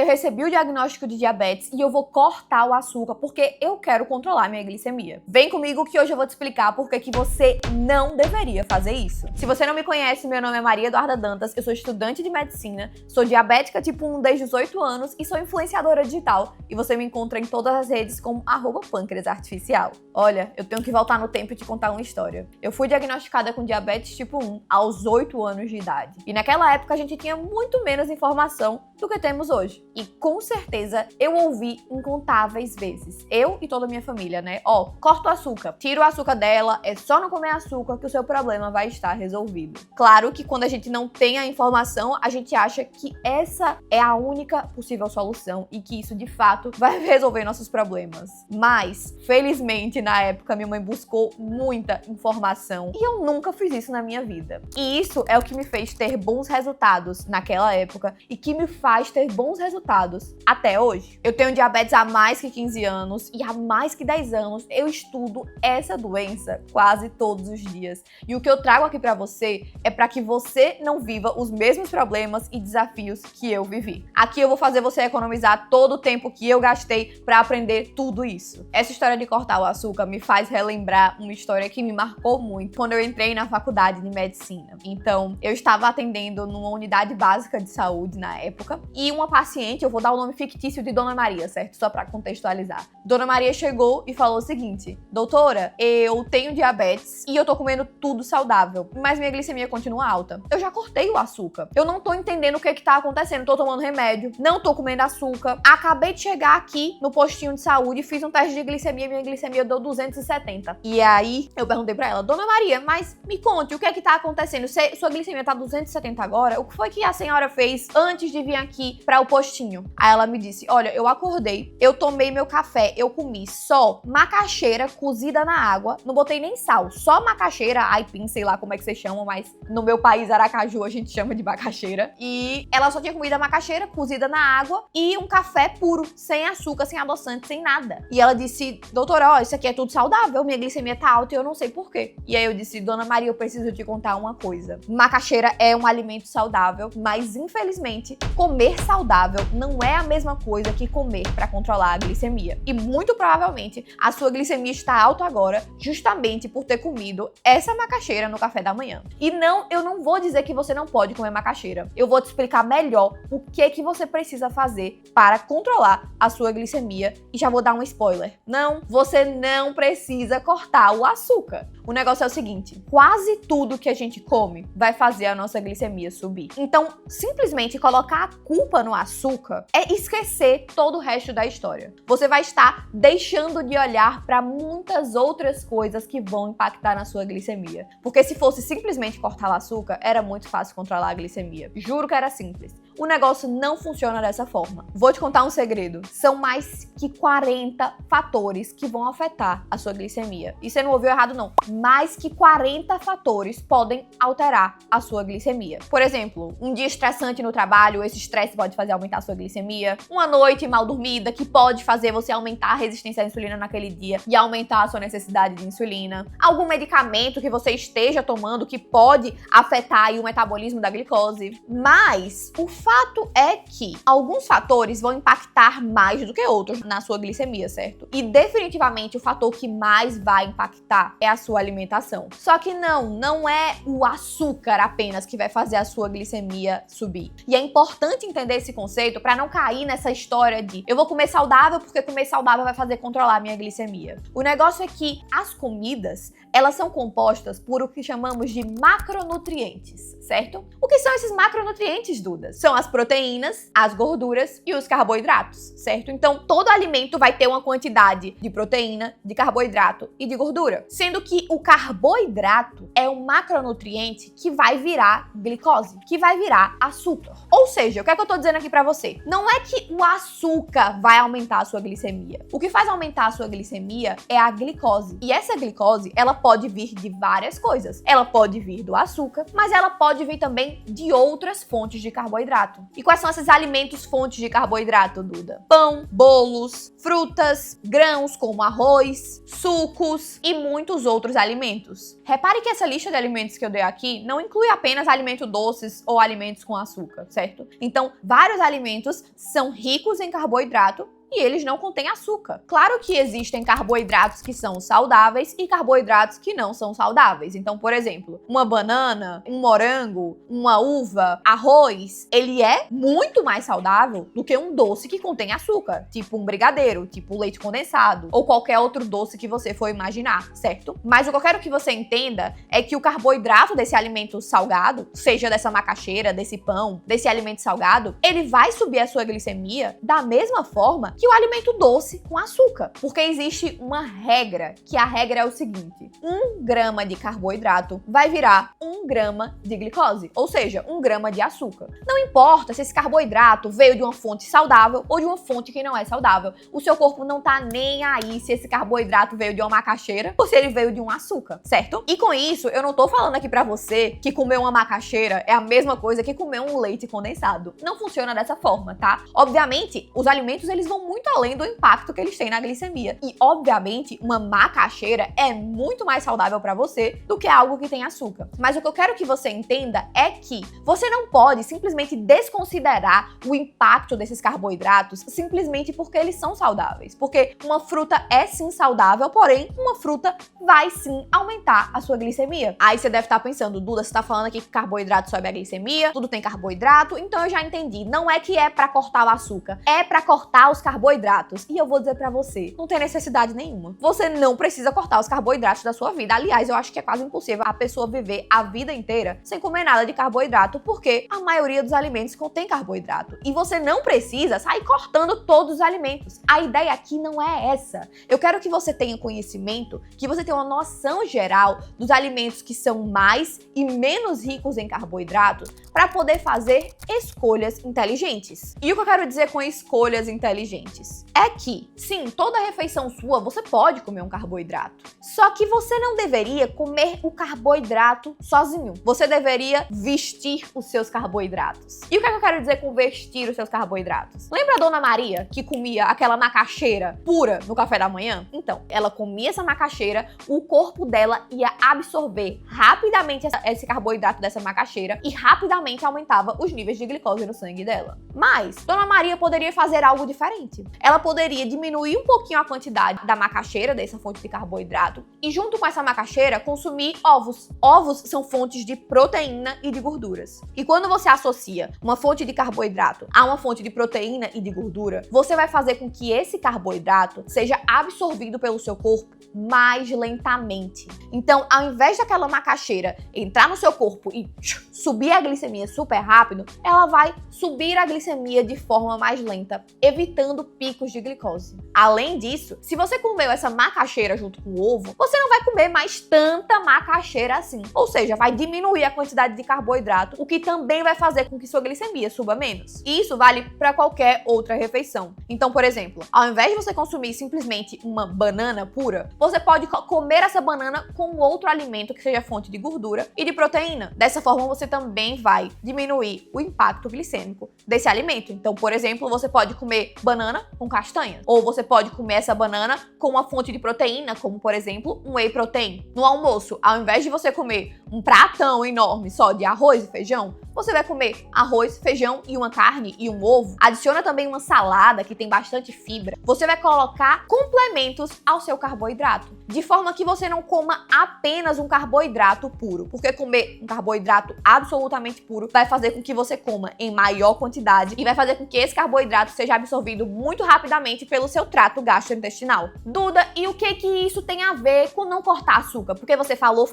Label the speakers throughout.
Speaker 1: eu recebi o diagnóstico de diabetes e eu vou cortar o açúcar porque eu quero controlar minha glicemia. Vem comigo que hoje eu vou te explicar por que você não deveria fazer isso. Se você não me conhece, meu nome é Maria Eduarda Dantas, eu sou estudante de medicina, sou diabética tipo 1 desde os 8 anos e sou influenciadora digital. E você me encontra em todas as redes como @pâncreasartificial. Olha, eu tenho que voltar no tempo e te contar uma história. Eu fui diagnosticada com diabetes tipo 1 aos 8 anos de idade. E naquela época a gente tinha muito menos informação do que temos hoje. E com certeza eu ouvi incontáveis vezes, eu e toda a minha família, né? Corta o açúcar, tira o açúcar dela, é só não comer açúcar que o seu problema vai estar resolvido. Claro que quando a gente não tem a informação, a gente acha que essa é a única possível solução e que isso de fato vai resolver nossos problemas. Mas, felizmente, na época minha mãe buscou muita informação e eu nunca fiz isso na minha vida. E isso é o que me fez ter bons resultados naquela época e que me faz ter bons resultados até hoje. Eu tenho diabetes há mais que 15 anos e há mais que 10 anos eu estudo essa doença quase todos os dias. E o que eu trago aqui pra você é para que você não viva os mesmos problemas e desafios que eu vivi. Aqui eu vou fazer você economizar todo o tempo que eu gastei pra aprender tudo isso. Essa história de cortar o açúcar me faz relembrar uma história que me marcou muito quando eu entrei na faculdade de medicina. Então, eu estava atendendo numa unidade básica de saúde na época e uma paciente, eu vou dar o nome fictício de Dona Maria, certo? Só pra contextualizar. Dona Maria chegou e falou o seguinte: doutora, eu tenho diabetes e eu tô comendo tudo saudável, mas minha glicemia continua alta. Eu já cortei o açúcar. Eu não tô entendendo o que tá acontecendo. Tô tomando remédio, não tô comendo açúcar. Acabei de chegar aqui no postinho de saúde, fiz um teste de glicemia, minha glicemia deu 270. E aí, eu perguntei pra ela: Dona Maria, mas me conte, o que é que tá acontecendo? Sua glicemia tá 270 agora? O que foi que a senhora fez antes de vir aqui pra o postinho? Aí ela me disse: olha, eu acordei, eu tomei meu café, eu comi só macaxeira cozida na água, não botei nem sal, só macaxeira, aipim, sei lá como é que vocês chamam, mas no meu país, Aracaju, a gente chama de macaxeira. E ela só tinha comido a macaxeira cozida na água e um café puro, sem açúcar, sem adoçante, sem nada. E ela disse: doutora, ó, isso aqui é tudo saudável, minha glicemia tá alta e eu não sei por quê. E aí eu disse: Dona Maria, eu preciso te contar uma coisa. Macaxeira é um alimento saudável, mas infelizmente, comer saudável não é a mesma coisa que comer para controlar a glicemia. E muito provavelmente a sua glicemia está alta agora justamente por ter comido essa macaxeira no café da manhã. E não, eu não vou dizer que você não pode comer macaxeira. Eu vou te explicar melhor o que você precisa fazer para controlar a sua glicemia e já vou dar um spoiler. Não, você não precisa cortar o açúcar. O negócio é o seguinte: quase tudo que a gente come vai fazer a nossa glicemia subir. Então, simplesmente colocar a culpa no açúcar é esquecer todo o resto da história. Você vai estar deixando de olhar para muitas outras coisas que vão impactar na sua glicemia. Porque se fosse simplesmente cortar o açúcar, era muito fácil controlar a glicemia. Juro que era simples. O negócio não funciona dessa forma. Vou te contar um segredo. São mais que 40 fatores que vão afetar a sua glicemia. E você não ouviu errado, não. Mais que 40 fatores podem alterar a sua glicemia. Por exemplo, um dia estressante no trabalho, esse estresse pode fazer aumentar a sua glicemia. Uma noite mal dormida, que pode fazer você aumentar a resistência à insulina naquele dia e aumentar a sua necessidade de insulina. Algum medicamento que você esteja tomando que pode afetar aí o metabolismo da glicose. Mas o fato é que alguns fatores vão impactar mais do que outros na sua glicemia, certo? E definitivamente o fator que mais vai impactar é a sua alimentação. Só que não é o açúcar apenas que vai fazer a sua glicemia subir. E é importante entender esse conceito para não cair nessa história de eu vou comer saudável porque comer saudável vai fazer controlar a minha glicemia. O negócio é que as comidas, elas são compostas por o que chamamos de macronutrientes, certo? O que são esses macronutrientes, Duda? São as proteínas, as gorduras e os carboidratos, certo? Então, todo alimento vai ter uma quantidade de proteína, de carboidrato e de gordura. Sendo que o carboidrato é um macronutriente que vai virar glicose, que vai virar açúcar. Ou seja, o que é que eu tô dizendo aqui pra você? Não é que o açúcar vai aumentar a sua glicemia. O que faz aumentar a sua glicemia é a glicose. E essa glicose, ela pode vir de várias coisas. Ela pode vir do açúcar, mas ela pode vir também de outras fontes de carboidrato. E quais são esses alimentos fontes de carboidrato, Duda? Pão, bolos, frutas, grãos como arroz, sucos e muitos outros alimentos. Repare que essa lista de alimentos que eu dei aqui não inclui apenas alimentos doces ou alimentos com açúcar, certo? Então, vários alimentos são ricos em carboidrato e eles não contêm açúcar. Claro que existem carboidratos que são saudáveis e carboidratos que não são saudáveis. Então, por exemplo, uma banana, um morango, uma uva, arroz, ele é muito mais saudável do que um doce que contém açúcar, tipo um brigadeiro, tipo leite condensado, ou qualquer outro doce que você for imaginar, certo? Mas o que eu quero que você entenda é que o carboidrato desse alimento salgado, seja dessa macaxeira, desse pão, desse alimento salgado, ele vai subir a sua glicemia da mesma forma que o alimento doce com açúcar. Porque existe uma regra, que a regra é o seguinte: 1 grama de carboidrato vai virar 1 grama de glicose, ou seja, 1 grama de açúcar. Não importa se esse carboidrato veio de uma fonte saudável ou de uma fonte que não é saudável. O seu corpo não tá nem aí se esse carboidrato veio de uma macaxeira ou se ele veio de um açúcar, certo? E com isso, eu não tô falando aqui pra você que comer uma macaxeira é a mesma coisa que comer um leite condensado. Não funciona dessa forma, tá? Obviamente, os alimentos eles vão muito além do impacto que eles têm na glicemia. E, obviamente, uma macaxeira é muito mais saudável para você do que algo que tem açúcar. Mas o que eu quero que você entenda é que você não pode simplesmente desconsiderar o impacto desses carboidratos simplesmente porque eles são saudáveis. Porque uma fruta é sim saudável, porém, uma fruta vai sim aumentar a sua glicemia. Aí você deve estar pensando, Duda, você tá falando aqui que carboidrato sobe a glicemia, tudo tem carboidrato, então eu já entendi. Não é que é para cortar o açúcar, é para cortar os carboidratos. E eu vou dizer pra você, não tem necessidade nenhuma. Você não precisa cortar os carboidratos da sua vida. Aliás, eu acho que é quase impossível a pessoa viver a vida inteira sem comer nada de carboidrato, porque a maioria dos alimentos contém carboidrato. E você não precisa sair cortando todos os alimentos. A ideia aqui não é essa. Eu quero que você tenha conhecimento, que você tenha uma noção geral dos alimentos que são mais e menos ricos em carboidratos para poder fazer escolhas inteligentes. E o que eu quero dizer com escolhas inteligentes é que, sim, toda refeição sua você pode comer um carboidrato. Só que você não deveria comer o carboidrato sozinho. Você deveria vestir os seus carboidratos. E o que é que eu quero dizer com vestir os seus carboidratos? Lembra a Dona Maria que comia aquela macaxeira pura no café da manhã? Então, ela comia essa macaxeira, o corpo dela ia absorver rapidamente esse carboidrato dessa macaxeira e rapidamente aumentava os níveis de glicose no sangue dela. Mas, Dona Maria poderia fazer algo diferente. Ela poderia diminuir um pouquinho a quantidade da macaxeira, dessa fonte de carboidrato, e junto com essa macaxeira, consumir ovos. Ovos são fontes de proteína e de gorduras. E quando você associa uma fonte de carboidrato a uma fonte de proteína e de gordura, você vai fazer com que esse carboidrato seja absorvido pelo seu corpo mais lentamente. Então, ao invés daquela macaxeira entrar no seu corpo e subir a glicemia super rápido, ela vai subir a glicemia de forma mais lenta, evitando picos de glicose. Além disso, se você comeu essa macaxeira junto com o ovo, você não vai comer mais tanta macaxeira assim. Ou seja, vai diminuir a quantidade de carboidrato, o que também vai fazer com que sua glicemia suba menos. E isso vale para qualquer outra refeição. Então, por exemplo, ao invés de você consumir simplesmente uma banana pura, você pode comer essa banana com outro alimento que seja fonte de gordura e de proteína. Dessa forma, você também vai diminuir o impacto glicêmico desse alimento. Então, por exemplo, você pode comer banana com castanhas, ou você pode comer essa banana com uma fonte de proteína, como por exemplo, um whey protein. No almoço, ao invés de você comer um pratão enorme só de arroz e feijão, você vai comer arroz, feijão e uma carne e um ovo. Adiciona também uma salada que tem bastante fibra. Você vai colocar complementos ao seu carboidrato, de forma que você não coma apenas um carboidrato puro, porque comer um carboidrato absolutamente puro vai fazer com que você coma em maior quantidade e vai fazer com que esse carboidrato seja absorvido muito rapidamente pelo seu trato gastrointestinal. Duda, e o que isso tem a ver com não cortar açúcar? Porque você falou,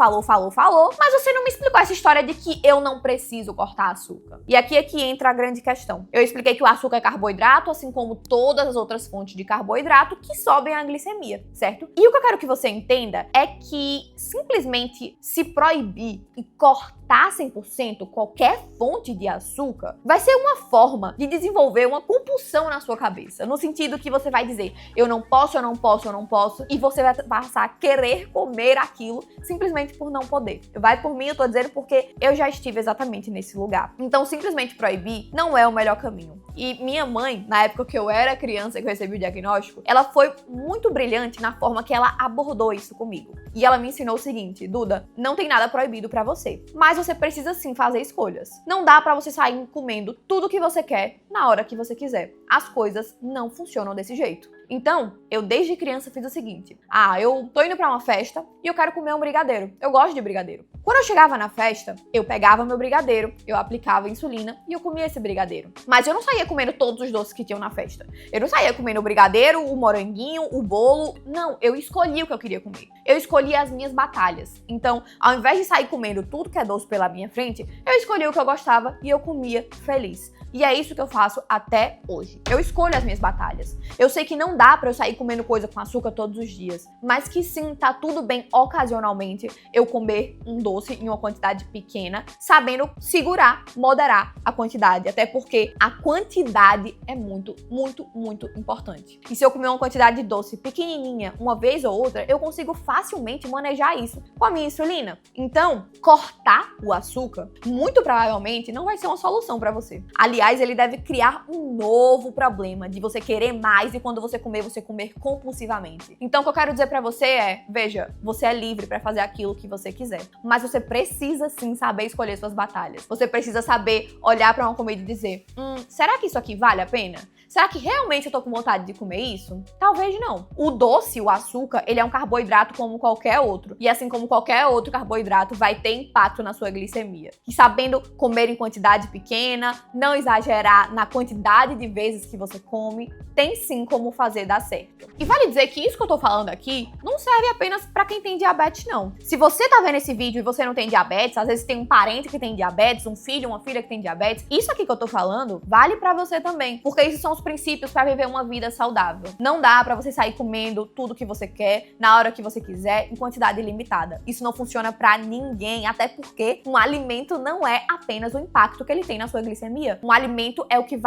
Speaker 1: mas você não me explicou essa história de que eu não preciso cortar açúcar. E aqui é que entra a grande questão. Eu expliquei que o açúcar é carboidrato, assim como todas as outras fontes de carboidrato que sobem a glicemia, certo? E o que eu quero que você entenda é que simplesmente se proibir e cortar evitar 100% qualquer fonte de açúcar, vai ser uma forma de desenvolver uma compulsão na sua cabeça. No sentido que você vai dizer, eu não posso, eu não posso, eu não posso. E você vai passar a querer comer aquilo simplesmente por não poder. Vai por mim, eu tô dizendo porque eu já estive exatamente nesse lugar. Então, simplesmente proibir não é o melhor caminho. E minha mãe, na época que eu era criança e que eu recebi o diagnóstico, ela foi muito brilhante na forma que ela abordou isso comigo. E ela me ensinou o seguinte, Duda, não tem nada proibido pra você, mas você precisa sim fazer escolhas. Não dá pra você sair comendo tudo que você quer na hora que você quiser. As coisas não funcionam desse jeito. Então, eu desde criança fiz o seguinte, eu tô indo pra uma festa e eu quero comer um brigadeiro. Eu gosto de brigadeiro. Quando eu chegava na festa, eu pegava meu brigadeiro, eu aplicava insulina e eu comia esse brigadeiro. Mas eu não saía comendo todos os doces que tinham na festa. Eu não saía comendo o brigadeiro, o moranguinho, o bolo. Não, eu escolhia o que eu queria comer. Eu escolhia as minhas batalhas. Então, ao invés de sair comendo tudo que é doce pela minha frente, eu escolhia o que eu gostava e eu comia feliz. E é isso que eu faço até hoje. Eu escolho as minhas batalhas. Eu sei que não dá pra eu sair comendo coisa com açúcar todos os dias, mas que sim, tá tudo bem ocasionalmente eu comer um doce em uma quantidade pequena, sabendo segurar, moderar a quantidade, até porque a quantidade é muito, muito, muito importante. E se eu comer uma quantidade de doce pequenininha uma vez ou outra, eu consigo facilmente manejar isso com a minha insulina. Então, cortar o açúcar, muito provavelmente, não vai ser uma solução pra você. Aliás, ele deve criar um novo problema de você querer mais e quando você comer compulsivamente. Então, o que eu quero dizer pra você é, veja, você é livre pra fazer aquilo que você quiser, mas você precisa sim saber escolher suas batalhas. Você precisa saber olhar pra uma comida e dizer, será que isso aqui vale a pena? Será que realmente eu tô com vontade de comer isso? Talvez não. O doce, o açúcar, ele é um carboidrato como qualquer outro. E assim como qualquer outro carboidrato, vai ter impacto na sua glicemia. E sabendo comer em quantidade pequena, não exagerar na quantidade de vezes que você come, tem sim como fazer dar certo. E vale dizer que isso que eu tô falando aqui não serve apenas pra quem tem diabetes, não. Se você tá vendo esse vídeo e você não tem diabetes, às vezes tem um parente que tem diabetes, um filho, uma filha que tem diabetes, isso aqui que eu tô falando vale pra você também. Porque esses são os princípios para viver uma vida saudável. Não dá para você sair comendo tudo que você quer, na hora que você quiser, em quantidade ilimitada. Isso não funciona para ninguém, até porque um alimento não é apenas o impacto que ele tem na sua glicemia. Um alimento é o que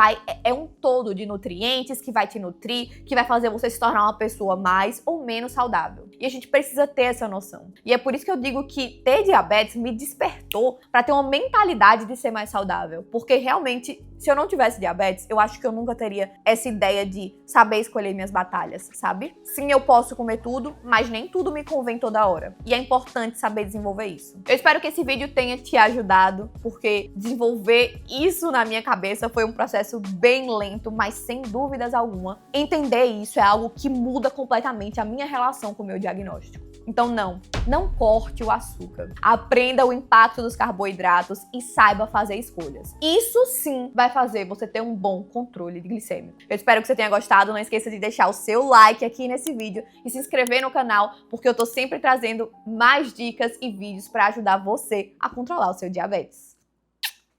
Speaker 1: é um todo de nutrientes que vai te nutrir, que vai fazer você se tornar uma pessoa mais ou menos saudável. E a gente precisa ter essa noção. E é por isso que eu digo que ter diabetes me despertou para ter uma mentalidade de ser mais saudável, porque realmente, se eu não tivesse diabetes, eu acho que eu nunca teria essa ideia de saber escolher minhas batalhas, sabe? Sim, eu posso comer tudo, mas nem tudo me convém toda hora. E é importante saber desenvolver isso. Eu espero que esse vídeo tenha te ajudado, porque desenvolver isso na minha cabeça foi um processo bem lento, mas sem dúvidas alguma, entender isso é algo que muda completamente a minha relação com o meu diagnóstico. Então não corte o açúcar. Aprenda o impacto dos carboidratos e saiba fazer escolhas. Isso sim vai fazer você ter um bom controle de glicemia. Eu espero que você tenha gostado. Não esqueça de deixar o seu like aqui nesse vídeo e se inscrever no canal, porque eu tô sempre trazendo mais dicas e vídeos para ajudar você a controlar o seu diabetes.